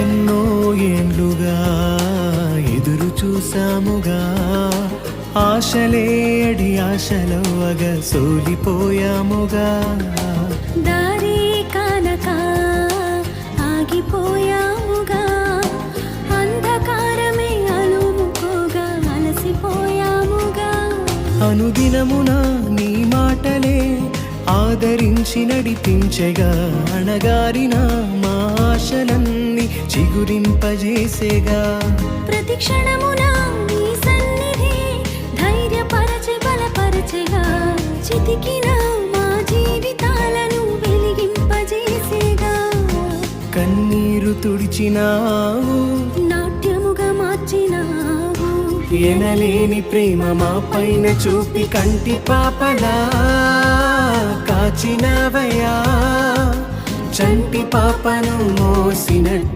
ఎన్నో ఏండ్లుగా ఎదురు చూసాముగా, ఆశలే అడి ఆశలవ్వగా సోలిపోయాముగా. దారి కానక ఆగిపోయాముగా, అంధకారమే అలుముకోగా అలసిపోయాముగా. అనుదినమున నీ మాటలే ఆదరించి నడిపించెగా, అణగారిన మా ఆశలన్నీ చిగురింపజేసేగా. ప్రతి క్షణమున నీ సన్నిధి ధైర్యపరచి బలపరచెగా, చితికిన మా జీవితాలను వెలిగింపజేసేగా. కన్నీరు తుడిచినావు, నాట్యముగా మార్చినావు, ఎనలేని ప్రేమ మా పైన చూపి కంటి పాపలా కాచినవయ్యా. చంటి పాపను మోసినట్టు